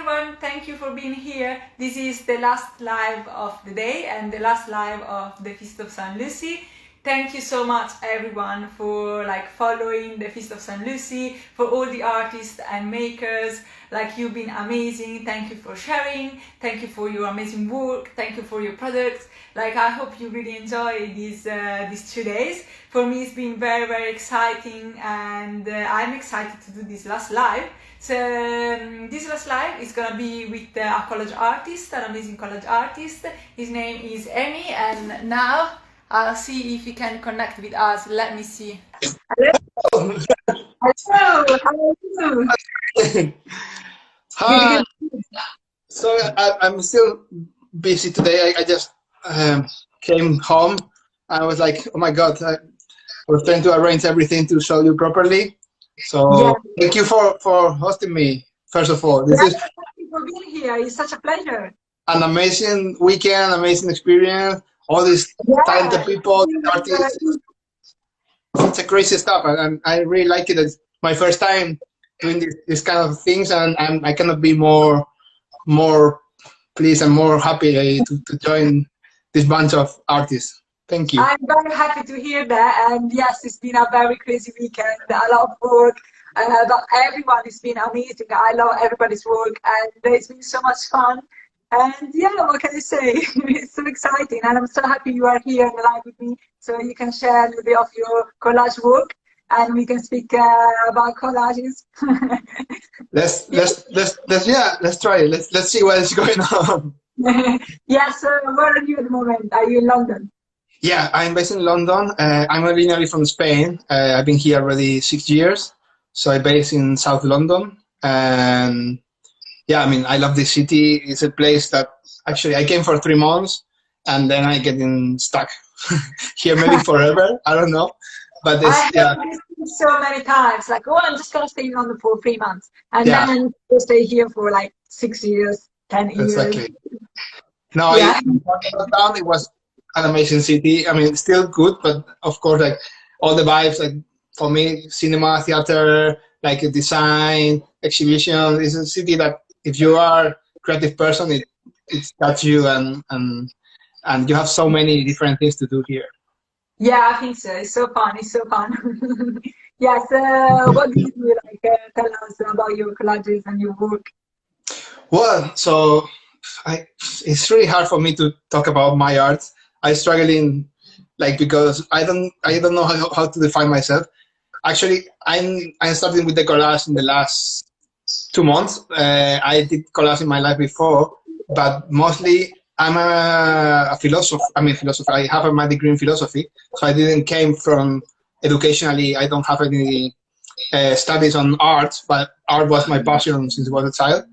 everyone, thank you for being here. This is the last live of the day and the last live of the Feast of St. Lucy. Thank you so much everyone for following the Feast of St. Lucy, for all the artists and makers. You've been amazing. Thank you for sharing. Thank you for your amazing work. Thank you for your products. I hope you really enjoy these 2 days. For me, it's been very, very exciting, and I'm excited to do this last live. So this last live is gonna be with a collage artist, an amazing collage artist. His name is Emi, and now I'll see if he can connect with us. Let me see. Hello. Hello. How are you? Hi. So I'm still busy today. I just came home. I was like, oh my God, I was trying to arrange everything to show you properly. So Thank you for hosting me, first of all. Thank you for being here. It's such a pleasure. An amazing weekend, amazing experience. All these talented people, artists. It's a crazy stuff, and I really like it. It's my first time doing this kind of things, and I cannot be more pleased and more happy to join this bunch of artists. Thank you. I'm very happy to hear that, and yes, it's been a very crazy weekend, a lot of work, but everyone has been amazing. I love everybody's work, and it's been so much fun. And yeah, what can I say? It's so exciting, and I'm so happy you are here in the live with me, so you can share a little bit of your collage work, and we can speak about collages. let's try it. Let's see what is going on. Yeah. So where are you at the moment? Are you in London? Yeah, I'm based in London. I'm originally from Spain. I've been here already 6 years, so I'm based in South London. And yeah, I mean, I love this city. It's a place that actually I came for 3 months, and then I get stuck here maybe forever. I don't know, but I've so many times oh, I'm just gonna stay in London for 3 months, and then I stay here for 6 years, 10 years. Exactly. No, it was an amazing city. I mean, still good, but of course, all the vibes, for me, cinema, theater, design, exhibition, is a city that if you are a creative person, it touches you, and you have so many different things to do here. Yeah, I think so. It's so fun. It's so fun. Yes. What do you do? Tell us about your collages and your work. Well, so it's really hard for me to talk about my art. I struggle because I don't know how to define myself. Actually, I'm starting with the collage in the last 2 months. I did collage in my life before, but mostly I'm a philosopher. I have my degree in philosophy, so I didn't came from educationally. I don't have any studies on art, but art was my passion since I was a child.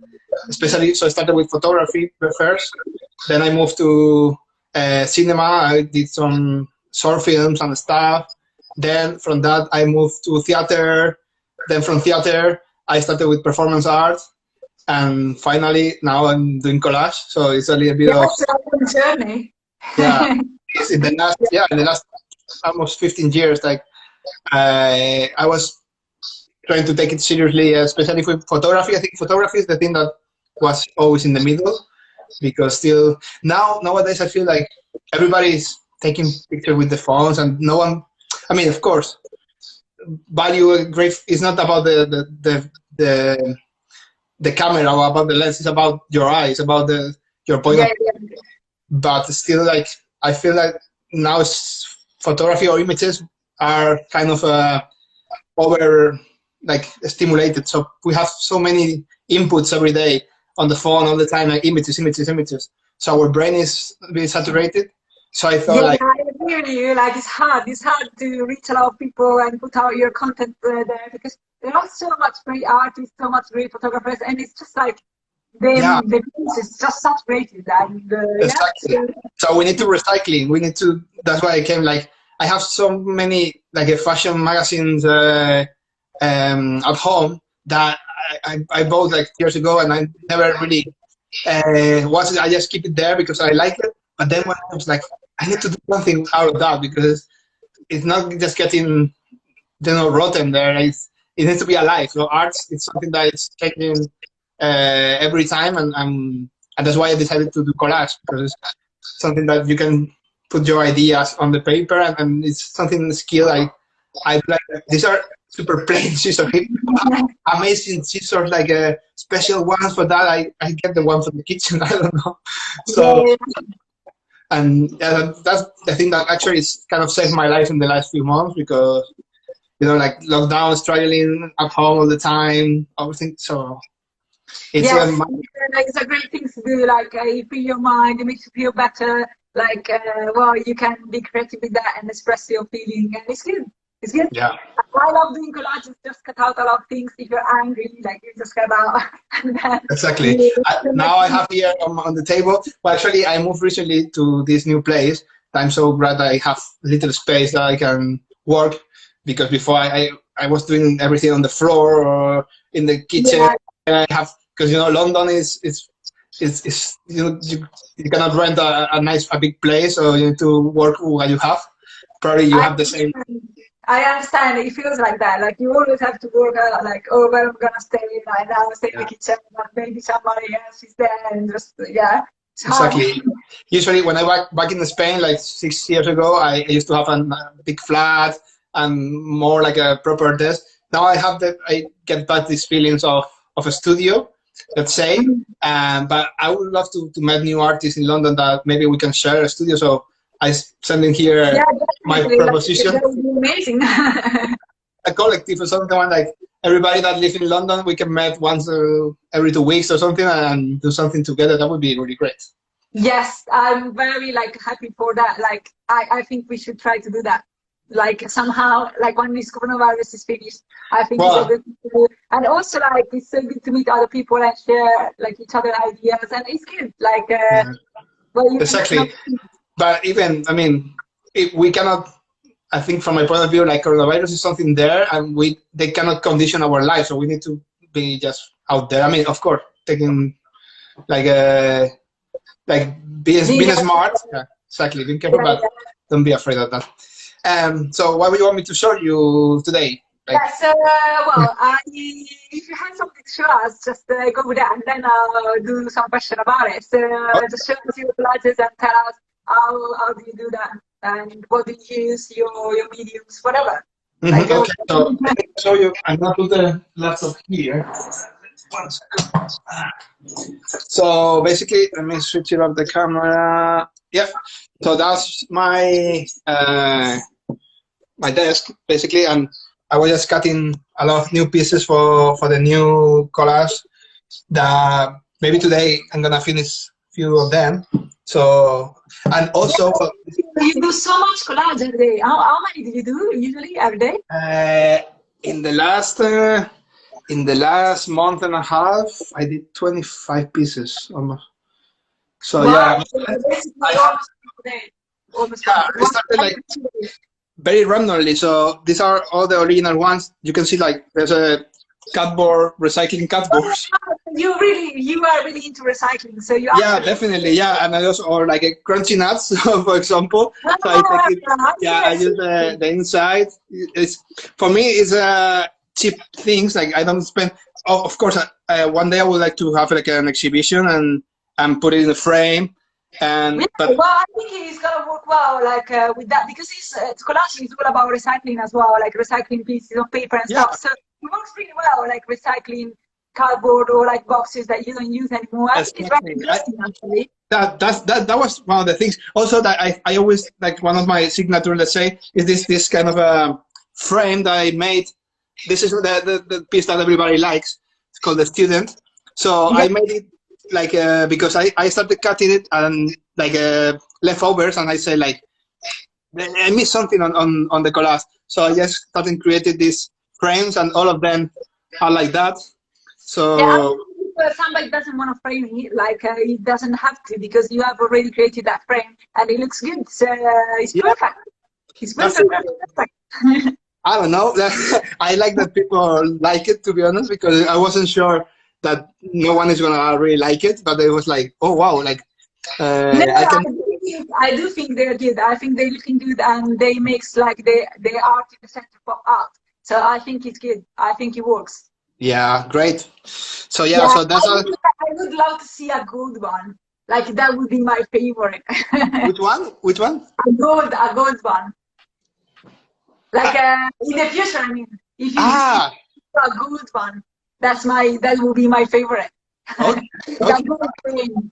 Especially, so I started with photography first. Then I moved to cinema. I did some short films and stuff. Then from that, I moved to theater. Then from theater, I started with performance art. And finally, now I'm doing collage. So it's a little bit of a journey. Yeah, it's in the last almost 15 years, I was trying to take it seriously, especially with photography. I think photography is the thing that was always in the middle, because still nowadays I feel like everybody's taking pictures with the phones, and no one. I mean, of course, value great is not about the camera or about the lens. It's about your eyes, about your point of view. But still, I feel like now photography or images are kind of over stimulated. So we have so many inputs every day on the phone all the time, images. So our brain is being saturated. So I felt I agree with you. It's hard to reach a lot of people and put out your content there, because there are so much great artists, so much great photographers, and it's just the piece is just saturated. Exactly. So we need to recycling. We need to. That's why I came. I have so many fashion magazines at home that I bought years ago, and I never really watched it. I just keep it there because I like it. But then when I was I need to do something out of that, because it's not just getting rotten there. It needs to be alive. So art is something that is changing every time, and that's why I decided to do collage, because it's something that you can put your ideas on the paper, and it's something skill I like. These are super plain scissors, amazing scissors, like special ones for that. I get the one for the kitchen. I don't know. So, and that's the thing that actually is kind of saved my life in the last few months, because like lockdown, struggling at home all the time, everything. So it's it's a great thing to do. Like you free your mind, it makes you feel better. Like well, you can be creative with that and express your feeling, and it's good. It's good. Yeah. I love doing collages. Just cut out a lot of things. If you're angry, like you just cut out. And then exactly. Now I have here on the table. Well, actually, I moved recently to this new place. I'm so glad that I have little space that I can work, because before I was doing everything on the floor or in the kitchen. Yeah. I have, because London is you cannot rent a big place, so you need to work what you have. Probably you have the same. I understand. It feels like that. Like you always have to work out, like, oh, where I'm gonna stay. Right now, stay in the kitchen, but maybe somebody else is there, and just Exactly. Usually, when I back in Spain, like 6 years ago, I used to have a big flat and more like a proper desk. Now I get back these feelings of a studio, let's say. But I would love to meet new artists in London that maybe we can share a studio. So I send in here my proposition. That would be amazing. A collective or something like everybody that lives in London, we can meet once every 2 weeks or something and do something together. That would be really great. Yes, I'm very happy for that. Like I think we should try to do that. Like somehow, like when this coronavirus is finished, I think it's a good thing to do. And also it's so good to meet other people and share each other ideas, and it's good. Exactly. But even, I mean, we cannot, I think from my point of view, coronavirus is something there, and they cannot condition our life, so we need to be just out there. I mean, of course, taking, being smart. Yeah, exactly, being careful, but don't be afraid of that. So what do you want me to show you today? Yes, if you have something to show us, just go with that, and then I'll do some question about it. So just show us your collages and tell us how do you do that, and what do you use, your mediums, whatever. Okay, so let me show you. I'm going to put the laptop here. 1 second. So basically, let me switch it off the camera. Yeah. So that's my my desk basically, and I was just cutting a lot of new pieces for the new collage. That maybe today I'm gonna finish a few of them. So, and also you do so much collage every day. How many do you do usually every day? In the last month and a half, I did 25 pieces almost. So wow. Almost I started very randomly. So these are all the original ones. You can see there's a cardboard, recycling cardboards. You are really into recycling, so you. Yeah, definitely. Yeah, and I also crunchy nuts, for example. So I use the inside. For me, it's cheap things. I don't spend. Oh, of course, one day I would like to have an exhibition and put it in a frame. But I think it's gonna work well, with that, because collage is all about recycling as well, recycling pieces of paper and stuff. So it works pretty well, recycling cardboard or boxes that you don't use anymore. I think it's very interesting, actually. That was one of the things. Also, that I always one of my signature, let's say, is this kind of a frame that I made. This is the piece that everybody likes. It's called The Student. So I made it because I started cutting it and leftovers, and I said I missed something on the collage. So I just started creating these frames, and all of them are like that. So if somebody doesn't want to frame it, it doesn't have to, because you have already created that frame and it looks good. So it's perfect. It's perfect. I don't know. I like that people like it, to be honest, because I wasn't sure that no one is gonna really like it, but it was oh wow, I do think they're good. I think they're looking good, and they makes the art in the center pop out. So I think it's good. I think it works. Yeah, great. So yeah, Yeah, so that's a, I would love to see a good one. Like that would be my favorite. which one? Which one? A good one. Like Ah, in the future, I mean, if you see ah, a good one, that will be my favorite. okay, Like a okay. good frame.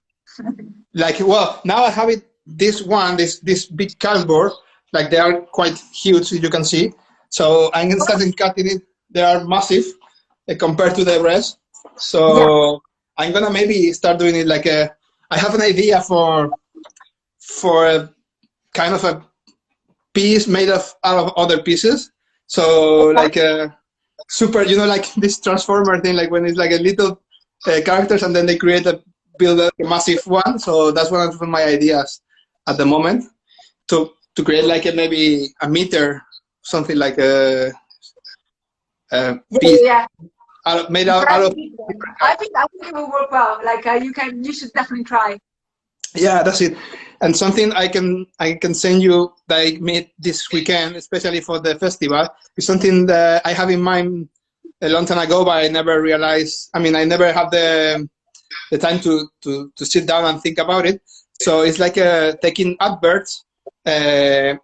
Like, well, now I have it. This one, this big cardboard, like they are quite huge, you can see. So I'm gonna start cutting it. They are massive compared to the rest. Yeah. So I'm gonna maybe start doing it like a. I have an idea for a kind of a piece made of out of other pieces. So like a super, like this transformer thing, like when it's like a little characters and then they create a build a massive one. So that's one of my ideas at the moment to create like a maybe a meter, something like a Yeah, piece yeah. made out of. Very good. I think it will work well. Like you should definitely try. Yeah, that's it. And something I can send you that I made this weekend, especially for the festival, is something that I have in mind a long time ago, but I never realized. I mean, I never had the time to sit down and think about it. So it's like taking adverts and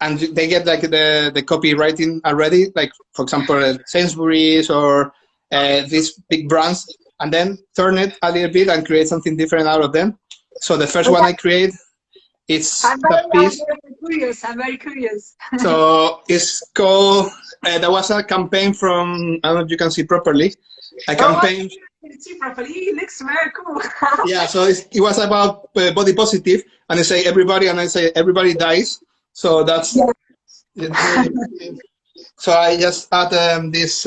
they get like the copywriting already, like for example Sainsbury's or these big brands, and then turn it a little bit and create something different out of them. So the first one I create is that I'm piece. very curious. I'm very curious. So it's called. There was a campaign from. I don't know if you can see properly. A Oh, I campaign. can see properly. It looks very cool. Yeah. So it was about body positive, and I say everybody, and I say everybody dies. So that's. Yeah. So I just add these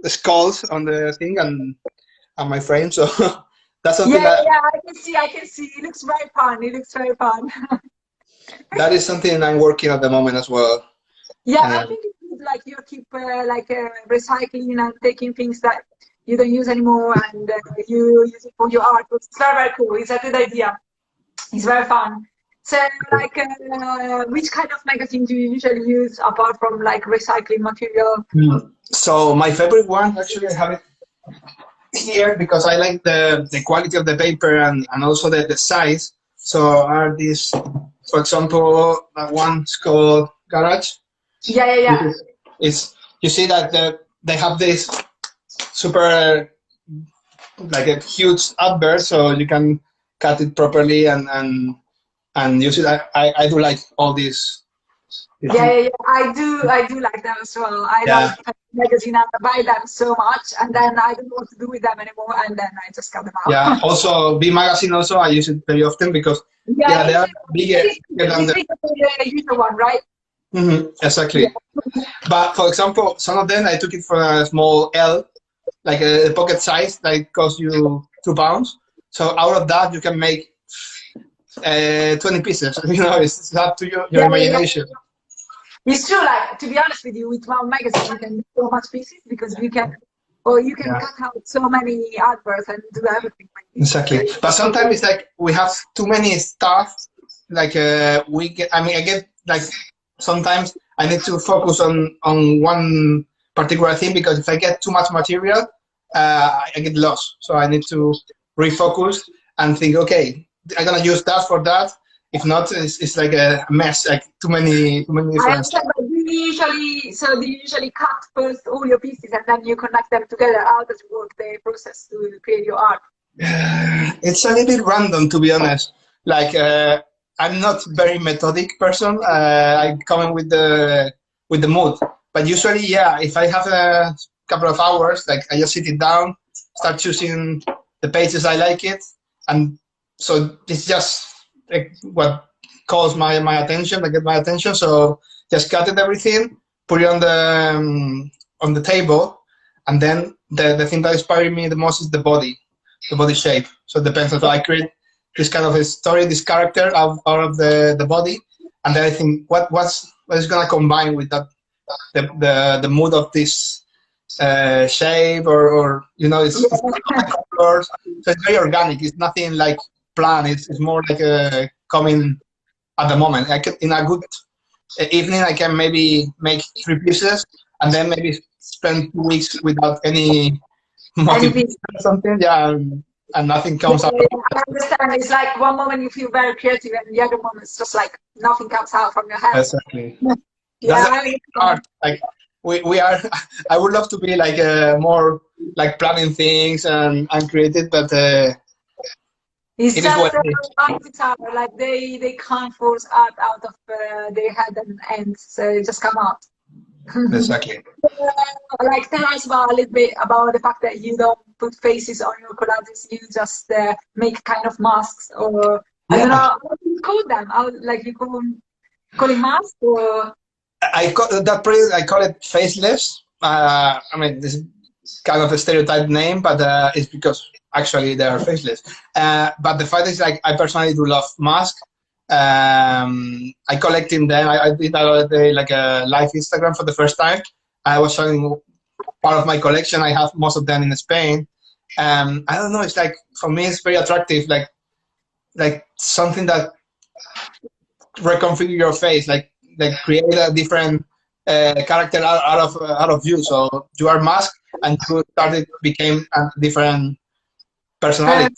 skulls on the thing and my frame. So that's Yeah, something yeah, that yeah. I can see. It looks very fun. It looks very fun. that is something I'm working at the moment as well. Yeah, I Um, think it's good. Like you keep recycling and taking things that you don't use anymore, and you use it for your art. It's very, very cool. It's a good idea. It's very fun. So, like, which kind of magazine do you usually use apart from like recycling material? so my favorite one, actually, I have it here because I like the quality of the paper and also the size. So are these, for example, one's called Garage. Yeah, yeah, This yeah. is, it's you see that they have this super like a huge advert, so you can cut it properly and use it. I do like all these. Yeah, yeah, yeah. I do like them as well. I Yeah, love magazine and I buy them so much, and then I don't know what to do with them anymore, and then I just cut them yeah. out. Also, B magazine. Also, I use it very often because Yeah, yeah, they are bigger, bigger than it's the. bigger than the usual one, right? Exactly. Yeah. But for example, some of them I took it for a small L, like a pocket size, that costs you £2. So out of that, you can make 20 pieces. It's up to your Yeah, yeah, yeah. imagination. It's true. Like to be honest with you, with one magazine, you can do so much pieces because you can Yeah, cut out so many adverts and do everything. exactly. But sometimes it's like we have too many stuff. Like we get. I mean, I get like sometimes I need to focus on one particular thing because if I get too much material, I get lost. So I need to refocus and think. Okay, I'm gonna use that for that. If not, it's like a mess. Like too many I different stuff. understand, but do you usually cut first all your pieces and then you connect them together? How does it work, the process to create your art? It's a little bit random, to be honest. Like I'm not very methodic person. I come in with the mood. But usually, yeah, if I have a couple of hours, like I just sit it down, start choosing the pages I like it, and so it's just like what calls my attention. I get my attention, so just cut it everything, put it on the table, and then the thing that inspired me the most is the body shape. So it depends. So I create this kind of a story, this character out of the body, and then I think what is gonna combine with that the mood of this shape or it's colors. So it's very organic. It's nothing like planned. It's more like coming at the moment. I can in a good evening I can maybe make 3 pieces, and then maybe spend 2 weeks without any motivation or something. Yeah, and nothing comes out. I understand. It's like one moment you feel very creative, and the other moment it's just like nothing comes out from your head. Exactly. Yeah, That's art. Like we are. I would love to be like more like planning things and creative, but it's it is just what it is. artists are like they can't force art out of their head and so it just come out. Exactly. Like tell us about a little bit about the fact that you don't put faces on your collages, you just make kind of masks, or I don't know how you call them. Like you call it masks, or I call that project. I call it faceless. I mean, this is kind of a stereotype name, but it's because actually they are faceless. But the fact is, like, I personally do love masks. I collecting them. I did the other day like a live Instagram for the first time. I was showing part of my collection. I have most of them in Spain. I don't know. It's like, for me, it's very attractive. Like something that reconfigure your face, like create a different character out of you. So you are masked, and you became a different personality.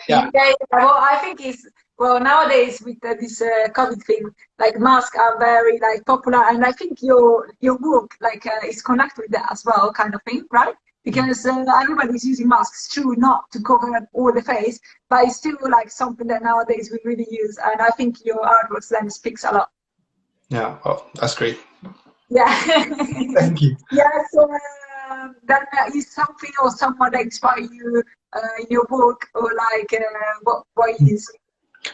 yeah. Well, I think it's nowadays with this COVID thing, like masks are very like popular, and I think your book like is connected with that as well, kind of thing, right? Because everybody's using masks, true, not to cover all the face, but it's still like something that nowadays we really use, and I think your artworks then speaks a lot. Yeah, well, that's great. Yeah. Thank you. Yeah, so then is something or someone that inspired you in your book, or like what is?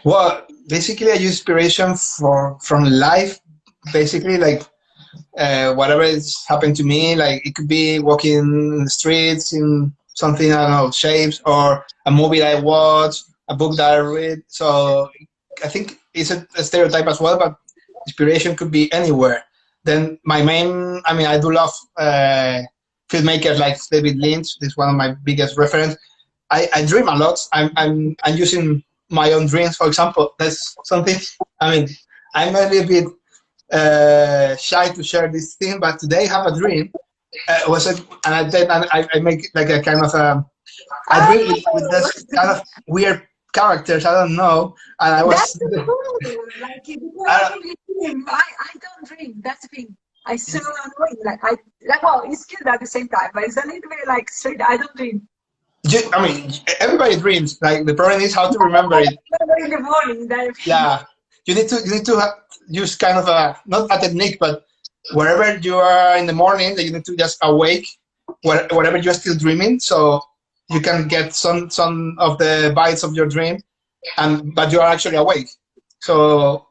Well, basically, I use inspiration from life. Basically, like whatever is happened to me, like it could be walking in the streets in something, I don't know, shapes, or a movie I watch, a book that I read. So I think it's a stereotype as well, but inspiration could be anywhere. Then my main, I mean, I do love filmmakers like David Lynch. This is one of my biggest reference. I dream a lot. I'm using my own dreams, for example. That's something. I mean, I'm a little bit shy to share this thing, but today I have a dream. I make like a kind of I dream with this kind of weird characters. I don't know, and I was. That's so cool. Like I don't dream. That's the thing. I so annoying. Well, it's cute at the same time, but it's a little bit like straight. I don't dream. I mean, everybody dreams. Like the problem is how to remember it. In the morning, yeah, you need to use kind of not a technique, but wherever you are in the morning, you need to just awake wherever you're still dreaming, so you can get some of the bites of your dream, but you are actually awake. So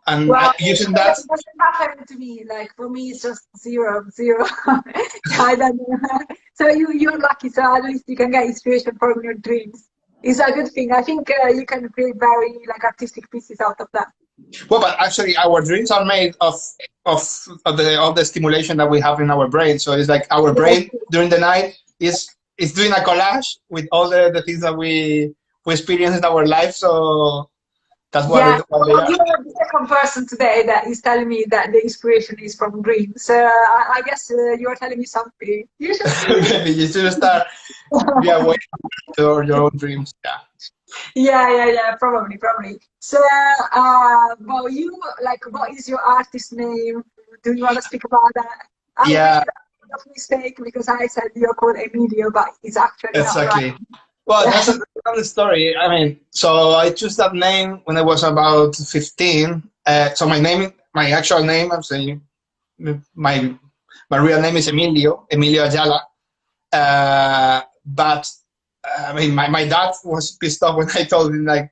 using that. It doesn't happen to me. Like for me, it's just zero. I don't know. So you're lucky. So at least you can get inspiration from your dreams. It's a good thing. I think you can create very like artistic pieces out of that. Well, but actually, our dreams are made of the stimulation that we have in our brain. So it's like our brain during the night is doing a collage with all the things that we experience in our life. So that's what they are. You're the second person today that is telling me that the inspiration is from dreams. So I guess you're telling me something. You should start awake to your own dreams. Yeah. Probably. So, well, you like, what is your artist name? Do you want to speak about that? I made a mistake because I said you're called Emilio, but it's actually not right. Well, that's another story. I mean, so I chose that name when I was about 15. So my actual name, I'm saying, my real name is Emilio Ayala. But I mean, my dad was pissed off when I told him, like,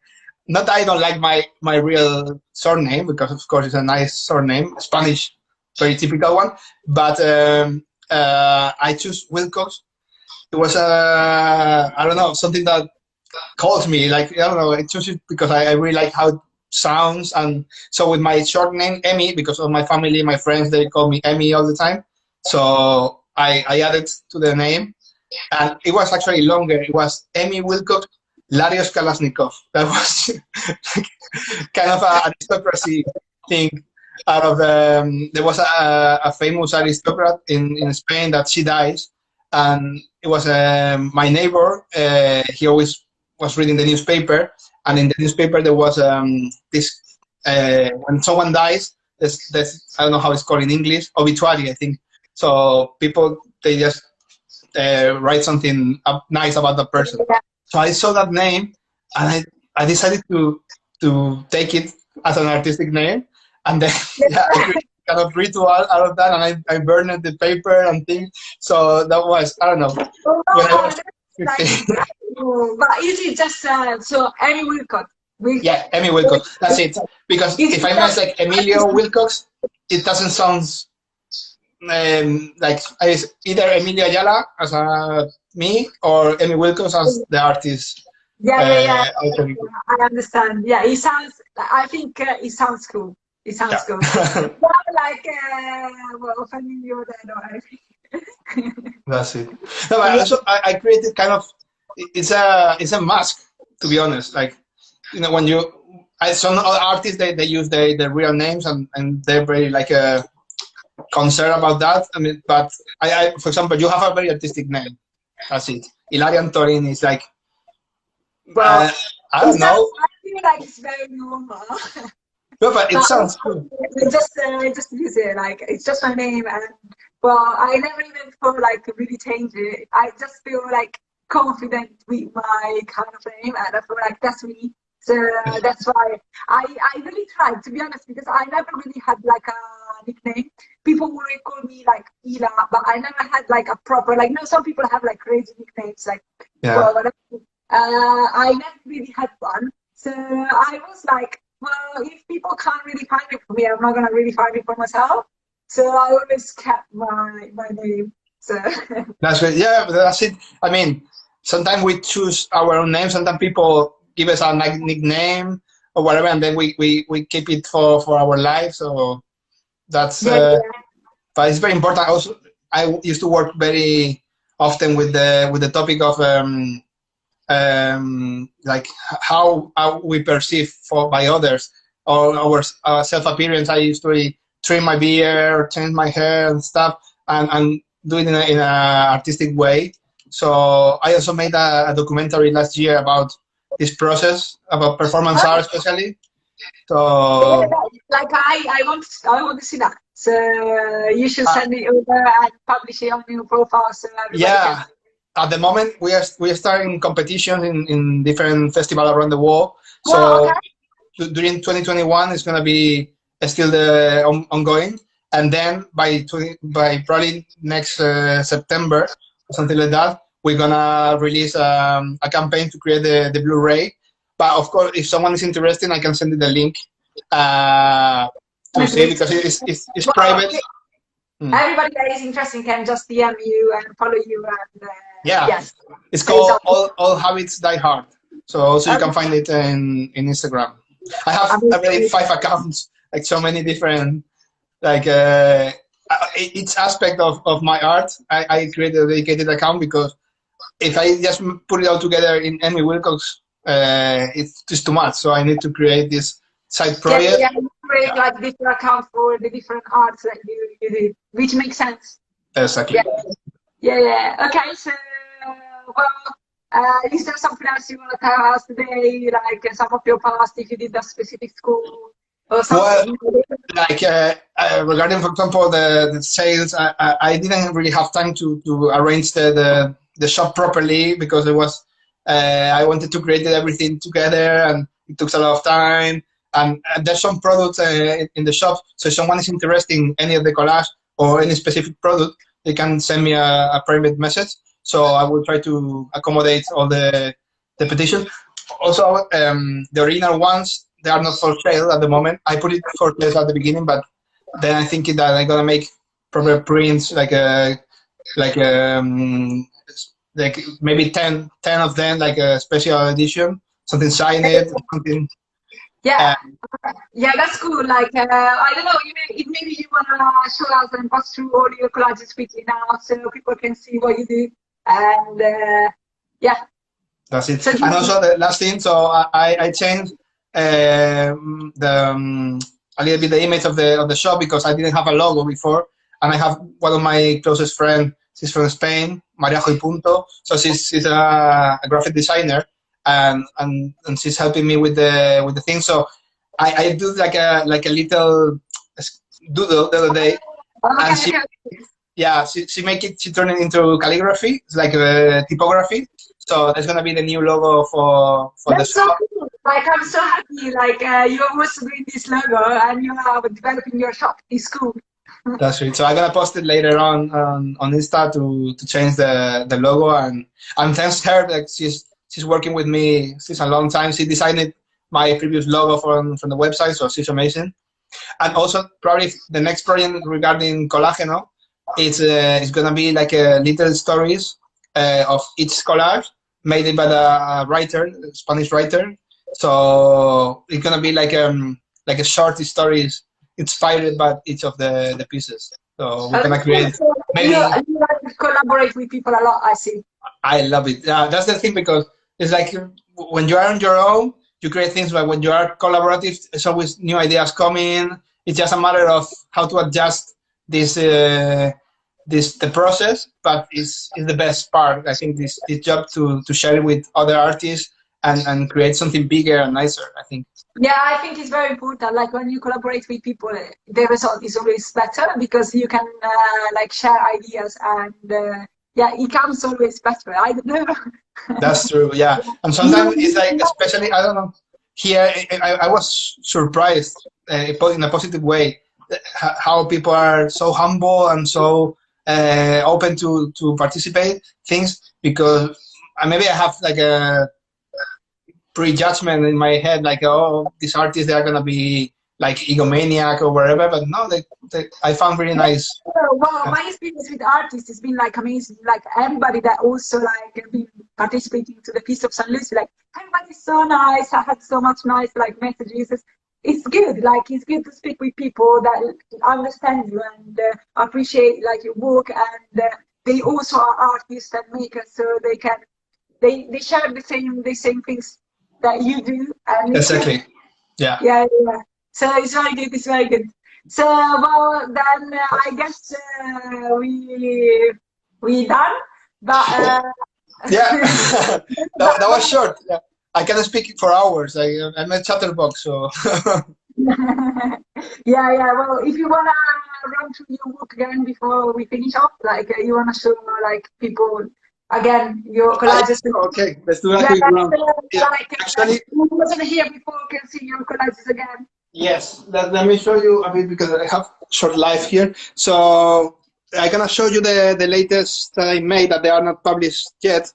not that I don't like my real surname, because of course it's a nice surname, Spanish, very typical one. But I chose Wilcox. It was I don't know, something that calls me, like, I don't know, I chose it because I really like how it sounds. And so with my short name, Emi, because of my family, my friends, they call me Emi all the time. So I added to the name, and it was actually longer. It was Emi Wilcox Larios Kalashnikov. That was kind of an aristocracy thing. out of there was a famous aristocrat in Spain that she dies, and it was my neighbor. He always was reading the newspaper, and in the newspaper there was this when someone dies, there's I don't know how it's called in English, obituary, I think. So people they just write something nice about the person. So I saw that name, and I decided to take it as an artistic name, and then yeah, I created kind of ritual out of that, and I burned the paper and things. So that was I don't know when I was 15. But is it just so Emi Wilcox? Yeah, Emi Wilcox. That's it. Because if I mess like Emilio Wilcox, it doesn't sound like it's either Emilio Ayala as me or Emi Wilcox as the artist. Yeah. I understand. Yeah, it sounds. I think it sounds cool. It sounds cool. Not like well, Emilio I think. That's it. No, but also I created kind of it's a mask, to be honest. Like when you some other artists they use the real names and they're very like concerned about that. I mean, but I for example, you have a very artistic name. That's it. Ilarian Torin is like well, I don't know. I feel like it's very normal. No, but it sounds cool. Just use it like it's just my name, and well, I never even thought like to really change it. I just feel like confident with my kind of name, and I feel like that's me. So that's why I really tried, to be honest, because I never really had like a nickname. People would call me like Ila, but I never had like a proper like. Some people have like crazy nicknames like. Yeah. Well, whatever. I never really had one, so I was like, well, if people can't really find it for me, I'm not gonna really find it for myself. So I always kept my name. So that's it. Yeah, that's it. I mean, sometimes we choose our own name. Sometimes people give us a nickname or whatever, and then we keep it for our life. So that's. But it's very important. Also, I used to work very often with the topic of like how we perceive by others or our self-appearance. I used to trim my beard, change my hair and stuff, and do it in an artistic way. So I also made a documentary last year about this process, about performance art especially. So like I want to see that. So you should send it over and publish it on your profile. So yeah. At the moment, we are starting competitions in different festivals around the world. So during 2021, it's going to be still ongoing, and then by probably next September or something like that, we're gonna release a campaign to create the Blu-ray. But of course, if someone is interested, I can send you the link to see because it's private. Everybody that is interested can just DM you and follow you and. Yeah, yes. It's called All Habits Die Hard. So also you can find it in Instagram. I have already 5 accounts, like so many different, like each aspect of my art. I created a dedicated account because if I just put it all together in Emi Wilcox, it's just too much. So I need to create this side project. Yeah, you create like different accounts for the different arts that you did, which makes sense. Exactly. Yeah. Okay, so well, is there something else you want to tell us today, like some of your past, if you did a specific school or something? Well, like regarding, for example, the sales, I didn't really have time to arrange the shop properly because it was I wanted to create everything together and it took a lot of time. And there's some products in the shop, so if someone is interested in any of the collage or any specific product, they can send me a private message. So I will try to accommodate all the petitions. Also, the original ones, they are not for sale at the moment. I put it for sale at the beginning, but then I think that I'm gonna make proper prints, like maybe 10 of them, like a special edition, something signed, something. Yeah, that's cool. Like I don't know, maybe you wanna show us and pass through all your collages quickly now, so people can see what you do. And yeah, that's it. And also the last thing, so I changed the a little bit the image of the shop because I didn't have a logo before, and I have one of my closest friends. She's from Spain, Maria Joy Punto. So she's a graphic designer, and she's helping me with the thing. So I do like a little doodle the other day, and she make it. She turned it into calligraphy. It's like a typography. So that's gonna be the new logo for the shop. So cool. Like I'm so happy. Like you're also doing this logo and you are developing your shop. It's cool. That's right. So I'm gonna post it later on Insta to change the logo, and thanks to her, like she's working with me since a long time. She designed my previous logo from the website, so she's amazing. And also probably the next project regarding Colágeno, it's gonna be like a little stories of each collage made by the writer, Spanish writer. So it's gonna be like a short stories inspired by each of the pieces. So we're gonna create. Maybe you collaborate with people a lot. I see. I love it. Yeah, that's the thing, because it's like when you are on your own, you create things, but when you are collaborative, it's always new ideas coming. It's just a matter of how to adjust the process, but it's the best part. I think this job to share it with other artists and create something bigger and nicer, I think. Yeah, I think it's very important. Like when you collaborate with people, the result is always better because you can like share ideas and yeah, it comes always better. I don't know. That's true. Yeah, and sometimes it's like, especially I don't know. Here, I was surprised in a positive way how people are so humble and so open to participate things, because maybe I have like a prejudgment in my head, like, oh, these artists, they're gonna be like egomaniac or whatever, but no, I found really nice. Well, my experience with artists has been like amazing. Like everybody that also like been participating to the Feast of St. Lucy, like everybody's so nice. I had so much nice like messages. It's good. Like it's good to speak with people that understand you and appreciate like your work, and they also are artists and makers, so they share the same things that you do. And exactly. Yeah. Yeah. So it's very good. It's very good. So well, then I guess we done. But yeah, that was short. Yeah. I can speak for hours. I'm a chatterbox, so. yeah. Well, if you wanna run through your work again before we finish off, like you wanna show like people again your collages. Okay, let's do that. Actually, who wasn't here before can see your collages again. Yes, let me show you a bit, because I have short life here. So I'm gonna show you the latest that I made that they are not published yet.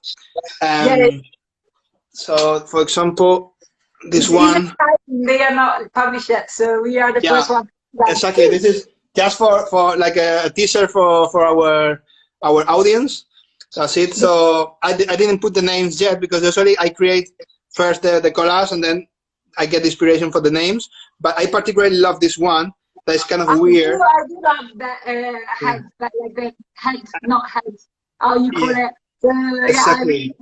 So, for example, this one. They are not published yet, so we are the first one. Exactly. This is just for like a teaser for our audience. That's it. So I didn't put the names yet, because usually I create first the collage and then I get inspiration for the names. But I particularly love this one. That's kind of weird. I do love that head, like the head, not head. How you call it? Exactly.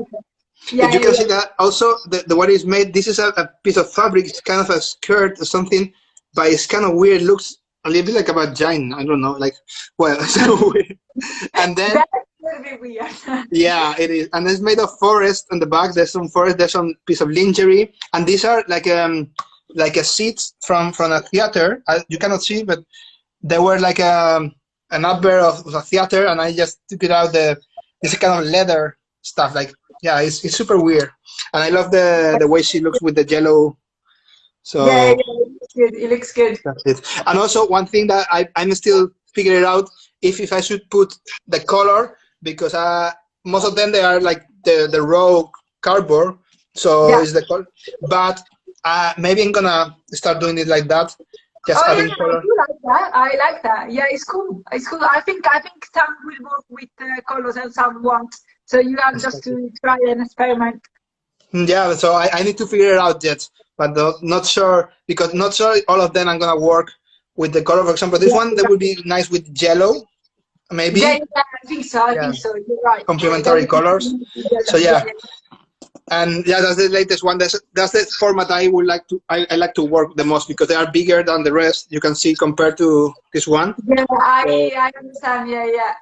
Yeah, you can see that also the way it's made. This is a piece of fabric. It's kind of a skirt or something, but it's kind of weird. Looks a little bit like a vagina. I don't know. Like, well, it's so weird. And then that's a bit weird. Yeah, it is. And it's made of forest on the back. There's some forest. There's some piece of lingerie, and these are like a seats from a theater. You cannot see, but they were like an advert of a theater, and I just took it out. This kind of leather stuff. Like, yeah, it's super weird, and I love the way she looks with the yellow. So yeah, it looks good. That's it. And also one thing that I'm still figuring out if I should put the color, because most of them they are like the raw cardboard, so it's the color. But maybe I'm gonna start doing it like that. Just adding color. I like that. Yeah, it's cool. It's cool. I think some will work with colors and some won't. So you have just to try and experiment. Yeah, so I need to figure it out yet, but not sure, because not sure all of them I'm gonna work with the color. For example, this one that would be nice with yellow, maybe. Yeah, I think so. I think so. You're right. Complementary colors. So yeah. And yeah, that's the latest one. That's the format I would like to I like to work the most because they are bigger than the rest. You can see compared to this one. Yeah, I understand. Yeah, yeah.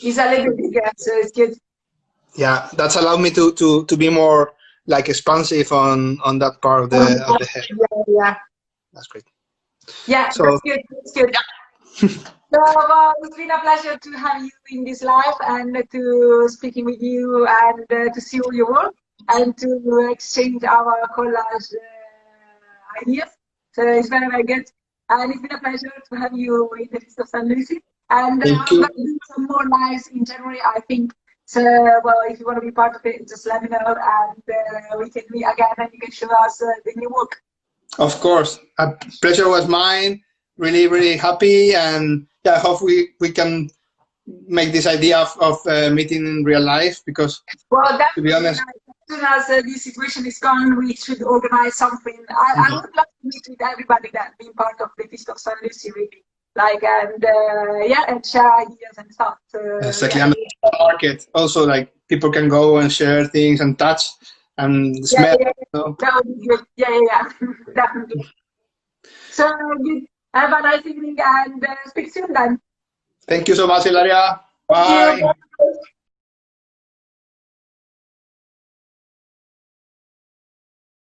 It's a little bigger, so it's good. Yeah, that's allowed me to be more like expansive on that part of the head. Yeah, yeah. That's great. Yeah, So that's good. That's good. So, well, it's been a pleasure to have you in this live and to speaking with you and to see all your work and to exchange our collage ideas. So it's very, very good. And it's been a pleasure to have you in the Feast of San Lucy. And thank I'm you. going to do some more lives in January, I think. So, well, if you want to be part of it, just let me know and we can meet again and you can show us the new work. Of course, a pleasure was mine. Really, really happy, and yeah, I hope we can make this idea of meeting in real life because, well, to be honest, as soon as this situation is gone, we should organize something. I would like to meet with everybody that been part of the Feast of San Lucy, really. Like, and yeah, and share ideas and stuff. exactly. Yeah. And the market also, like people can go and share things and touch and smell. Yeah. You know? That would be good. Yeah. Definitely. So, good. Have a nice evening and speak soon then. Thank you so much, Hilaria. Thank Bye. you.